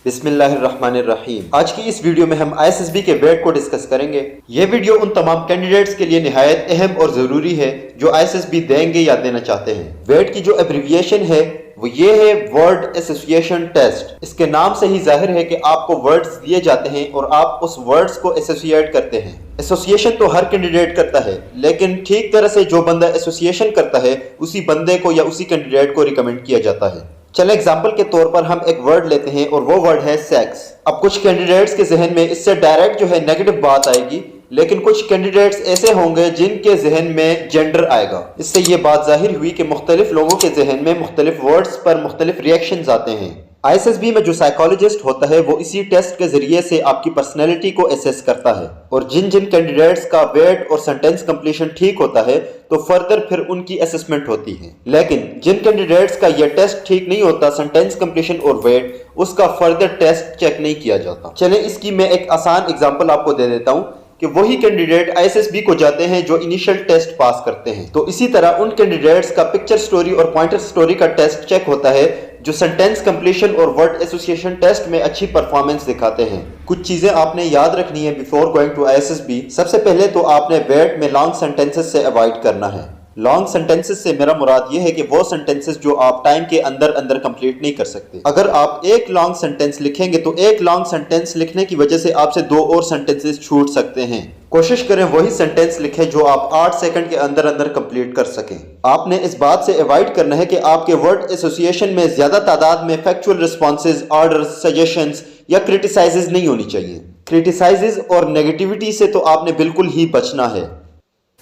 बिस्मिल्लाहिर्रहमानिर्रहीम। आज की इस वीडियो में हम आईएसएसबी के वेट को डिस्कस करेंगे। ये वीडियो उन तमाम कैंडिडेट्स के लिए निहायत अहम और ज़रूरी है जो आईएसएसबी देंगे या देना चाहते हैं। वेट की जो एब्रिविएशन है वो ये है वर्ड एसोसिएशन टेस्ट। इसके नाम से ही जाहिर है कि आपको वर्ड्स दिए जाते हैं और आप उस वर्ड्स को एसोसिएट करते हैं। एसोसिएशन तो हर कैंडिडेट करता है, लेकिन ठीक तरह से जो बंदा एसोसिएशन करता है उसी बंदे को या उसी कैंडिडेट को रिकमेंड किया जाता है। चले एग्जाम्पल के तौर पर हम एक वर्ड लेते हैं और वो वर्ड है सेक्स। अब कुछ कैंडिडेट्स के जहन में इससे डायरेक्ट जो है नेगेटिव बात आएगी, लेकिन कुछ कैंडिडेट्स ऐसे होंगे जिनके जहन में जेंडर आएगा। इससे ये बात जाहिर हुई कि मुख्तलिफ लोगों के जहन में मुख्तलिफ वर्ड्स पर मुख्तलिफ रिएक्शंस आते हैं। आईएसएसबी में जो साइकोलॉजिस्ट होता है वो इसी टेस्ट के जरिए से आपकी पर्सनैलिटी को एसेस करता है, और जिन जिन कैंडिडेट्स का वेट और सेंटेंस कंप्लीशन ठीक होता है तो फर्दर फिर उनकी असेसमेंट होती है। लेकिन जिन कैंडिडेट्स का यह टेस्ट ठीक नहीं होता, सेंटेंस कंप्लीशन और वेट, उसका फर्दर टेस्ट चेक नहीं किया जाता। चलें इसकी मैं एक आसान एग्जांपल आपको दे देता हूं कि वही कैंडिडेट आईएसएसबी को जाते हैं जो इनिशियल टेस्ट पास करते हैं, तो इसी तरह उन कैंडिडेट्स का पिक्चर स्टोरी और पॉइंटर स्टोरी का टेस्ट चेक होता है जो सेंटेंस कंप्लीशन और वर्ड एसोसिएशन टेस्ट में अच्छी परफॉर्मेंस दिखाते हैं। कुछ चीजें आपने याद रखनी है बिफोर गोइंग टू आईएसएसबी। सबसे पहले तो आपने वेट में लॉन्ग सेंटेंसेस से अवॉइड करना है। लॉन्ग सेंटेंसेस से मेरा मुराद ये है कि वो सेंटेंसेस जो आप टाइम के अंदर अंदर कंप्लीट नहीं कर सकते। अगर आप एक लॉन्ग सेंटेंस लिखेंगे तो एक लॉन्ग सेंटेंस लिखने की वजह से आपसे दो और सेंटेंसेस छूट सकते हैं। कोशिश करें वही सेंटेंस लिखें जो आप 8 सेकंड के अंदर अंदर कंप्लीट कर सकें। आपने इस बात से अवॉइड करना है कि आपके वर्ड एसोसिएशन में ज्यादा तादाद में फैक्चुअल रिस्पॉन्सेज, ऑर्डर्स, सजेशंस या क्रिटिसाइजेज नहीं होनी चाहिए। क्रिटिसाइजेज और नेगेटिविटी से तो आपने बिल्कुल ही बचना है।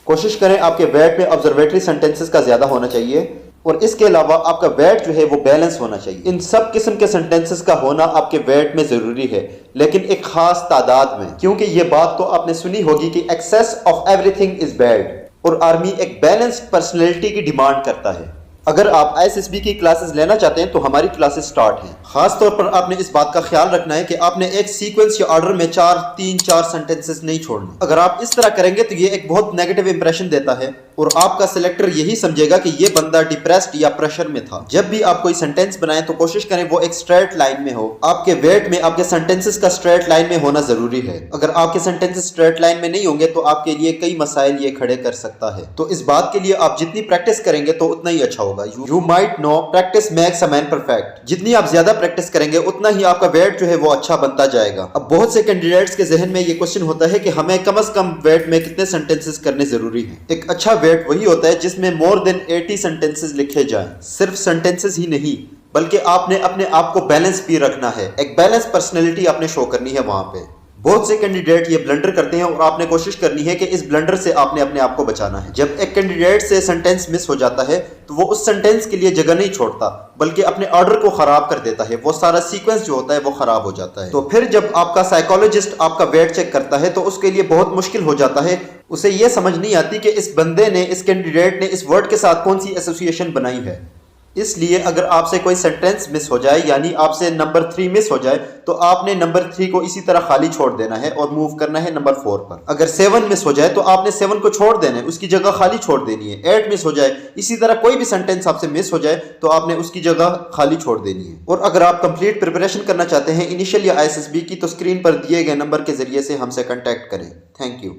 कोशिश करें आपके वेट में ऑब्जर्वेटरी सेंटेंसेस का ज्यादा होना चाहिए, और इसके अलावा आपका वेट जो है वो बैलेंस होना चाहिए। इन सब किस्म के सेंटेंसेस का होना आपके वेट में जरूरी है, लेकिन एक खास तादाद में, क्योंकि ये बात तो आपने सुनी होगी कि excess of everything is bad, और आर्मी एक बैलेंस्ड पर्सनैलिटी की डिमांड करता है। अगर आप आईएसएसबी की क्लासेस लेना चाहते हैं तो हमारी क्लासेस स्टार्ट हैं। खास तौर पर आपने इस बात का ख्याल रखना है कि आपने एक सीक्वेंस या ऑर्डर में 3-4 सेंटेंसेस नहीं छोड़ने। अगर आप इस तरह करेंगे तो ये एक बहुत नेगेटिव इंप्रेशन देता है, और आपका सिलेक्टर यही समझेगा कि ये बंदा डिप्रेस्ड या प्रेशर में था। जब भी आप कोई सेंटेंस बनाएं तो कोशिश करें वो एक स्ट्रेट लाइन में हो। आपके वेट में आपके सेंटेंसेस का स्ट्रेट लाइन में होना जरूरी है। अगर आपके सेंटेंसेस स्ट्रेट लाइन में नहीं होंगे तो आपके लिए कई मसाइल ये खड़े कर सकता है। तो इस बात के लिए आप जितनी प्रैक्टिस करेंगे तो उतना ही अच्छा होगा। You might know practice makes a man perfect. जितनी आप ज्यादा प्रैक्टिस करेंगे उतना ही आपका वेट जो है वो अच्छा बनता जाएगा। अब बहुत से कैंडिडेट्स के जहन में ये क्वेश्चन होता है कि हमें कम से कम वेट में कितने सेंटेंसेस करने जरूरी हैं। एक अच्छा वेट वही होता है जिसमें मोर देन 80 सेंटेंसेस लिखे जाएं। सिर्फ सेंटेंसेस ही नहीं, बल्कि आपने अपने आप को बैलेंस भी रखना है। एक बैलेंस पर्सनैलिटी आपने शो करनी है वहां पे। बहुत से कैंडिडेट ये ब्लंडर करते हैं और आपने कोशिश करनी है कि इस ब्लंडर से आपने अपने आप को बचाना है। जब एक कैंडिडेट से सेंटेंस मिस हो जाता है तो वो उस सेंटेंस के लिए जगह नहीं छोड़ता, बल्कि अपने ऑर्डर को खराब कर देता है। वो सारा सीक्वेंस जो होता है वो खराब हो जाता है। तो फिर जब आपका साइकोलॉजिस्ट आपका वेट चेक करता है तो उसके लिए बहुत मुश्किल हो जाता है। उसे ये समझ नहीं आती कि इस बंदे ने, इस कैंडिडेट ने इस वर्ड के साथ कौन सी एसोसिएशन बनाई है। इसलिए अगर आपसे कोई सेंटेंस मिस हो जाए, यानी आपसे नंबर 3 मिस हो जाए, तो आपने नंबर 3 को इसी तरह खाली छोड़ देना है और मूव करना है नंबर 4 पर। अगर 7 मिस हो जाए तो आपने 7 को छोड़ देना है, उसकी जगह खाली छोड़ देनी है। 8 मिस हो जाए, इसी तरह कोई भी सेंटेंस आपसे मिस हो जाए तो आपने उसकी जगह खाली छोड़ देनी है। और अगर आप कंप्लीट प्रिपरेशन करना चाहते हैं इनिशियल या आईएसएसबी की, तो स्क्रीन पर दिए गए नंबर के जरिए से हमसे कॉन्टैक्ट करें। Thank you.